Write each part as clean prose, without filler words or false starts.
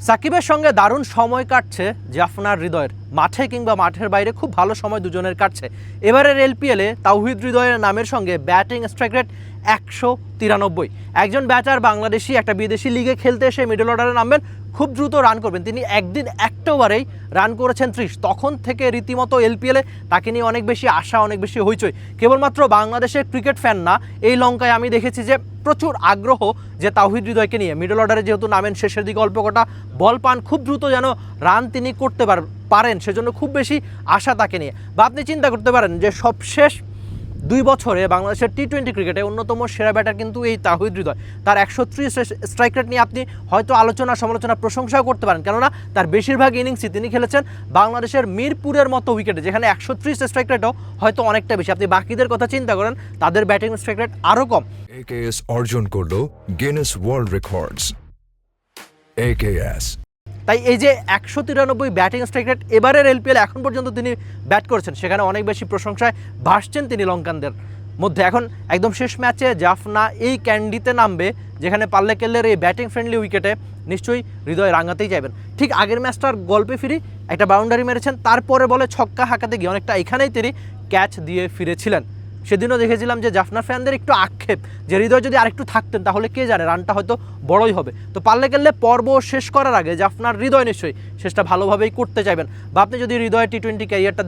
সাকিবের সঙ্গে দারুণ সময় কাটছে জাফনার হৃদয়ের, মাঠে কিংবা মাঠের বাইরে খুব ভালো সময় দুজনের কাটছে। এবারের এলপিএলে তাওহিদ হৃদয়ের নামের সঙ্গে ব্যাটিং স্ট্রাইক রেট 193। একজন ব্যাটার বাংলাদেশি একটা বিদেশি লিগে খেলতে এসে মিডল অর্ডারে নামবেন, খুব দ্রুত রান করবেন। তিনি একদিন একটা ওভারেই রান করেছেন 30। তখন থেকে রীতিমতো এলপিএলে তাকে নিয়ে অনেক বেশি আশা, অনেক বেশি হইচই। কেবলমাত্র বাংলাদেশের ক্রিকেট ফ্যান না, এই লঙ্কায় আমি দেখেছি যে প্রচুর আগ্রহ যে তাওহিদ হৃদয়কে নিয়ে। মিডল অর্ডারে যেহেতু নামেন, শেষের দিকে অল্প কটা বল পান, খুব দ্রুত যেন রান তিনি করতে পারেন, সেজন্য খুব বেশি আশা তাকে নিয়ে। বা আপনি চিন্তা করতে পারেন যে সবশেষ 2 বছরে বাংলাদেশের টি-20 ক্রিকেটে অন্যতম সেরা ব্যাটার কিন্তু এই তাওহিদ হৃদয়। তার 130 স্ট্রাইক রেট নিয়ে আপনি হয়তো আলোচনা সমালোচনা প্রশংসাও করতে পারেন, কেননা তার বেশিরভাগ ইনিংসই তিনি খেলেছেন বাংলাদেশের মিরপুরের মতো উইকেটে, যেখানে 130 স্ট্রাইক রেটও হয়তো অনেকটা বেশি। আপনি বাকিদের কথা চিন্তা করেন, তাদের ব্যাটিং স্ট্রাইক রেট আরও কম। AKS অর্জন করলো গিনেস ওয়ার্ল্ড রেকর্ডস। AKS তাই এই যে 193 ব্যাটিং স্ট্রাইক রেট এবারের এলপিএল এখন পর্যন্ত তিনি ব্যাট করেছেন, সেখানে অনেক বেশি প্রশংসায় ভাসছেন তিনি লঙ্কানদের মধ্যে। এখন একদম শেষ ম্যাচে জাফনা এই ক্যান্ডিতে নামবে, যেখানে পাল্লেকেলের এই ব্যাটিং ফ্রেন্ডলি উইকেটে নিশ্চয়ই হৃদয় রাঙাতেই যাবেন। ঠিক আগের ম্যাচটার গল্পে ফিরি, একটা বাউন্ডারি মেরেছেন, তারপরে বলে ছক্কা হাঁকাতে গিয়ে অনেকটা এখানেই তিনি ক্যাচ দিয়ে ফিরেছিলেন। সেদিনও দেখেছিলাম যে জাফনা ফ্যানদের একটু আক্ষেপ যে হৃদয় যদি আরেকটু থাকতেন তাহলে কে জানে রানটা হয়তো বড়ই হবে। তো পাল্লেকেলে পর্ব শেষ করার আগে জাফনার হৃদয় নিশ্চয়ই শেষটা ভালোভাবেই করতে চাইবেন। বা আপনি যদি হৃদয় টি-20 ক্যারিয়ারটা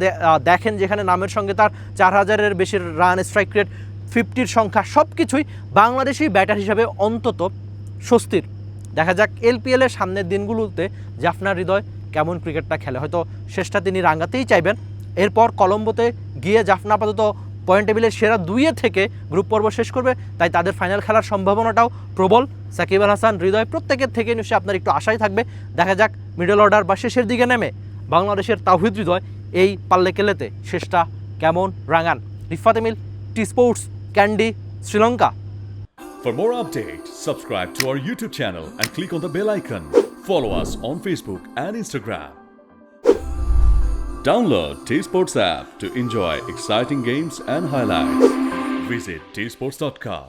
দেখেন, যেখানে নামের সঙ্গে তার 4000-এর বেশি রান, স্ট্রাইক রেট, 50-র সংখ্যা, সব কিছুই বাংলাদেশি ব্যাটার হিসাবে অন্তত স্বস্তির। দেখা যাক এলপিএলের সামনের দিনগুলোতে জাফনার হৃদয় কেমন ক্রিকেটটা খেলে। হয়তো শেষটা তিনি রাঙাতেই চাইবেন। এরপর কলম্বোতে গিয়ে জাফনা আপাতত পয়েন্ট টেবিলের সেরা 2-এ থেকে গ্রুপ পর্ব শেষ করবে, তাই তাদের ফাইনাল খেলার সম্ভাবনাটাও প্রবল। সাকিব আল হাসান, হৃদয় প্রত্যেকের থেকে নিশ্চয়ই আপনার একটু আশাই থাকবে। দেখা যাক মিডল অর্ডার বা শেষের দিকে নেমে বাংলাদেশের তাওহিদ হৃদয় এই পাল্লেকেলেতে শেষটা কেমন রাঙান। Rifat Emil, T Sports, Kandy, Sri Lanka. For more updates, subscribe to our YouTube channel and click on the bell icon. Follow us on Facebook and Instagram. Download T-Sports app to enjoy exciting games and highlights. Visit tsports.com.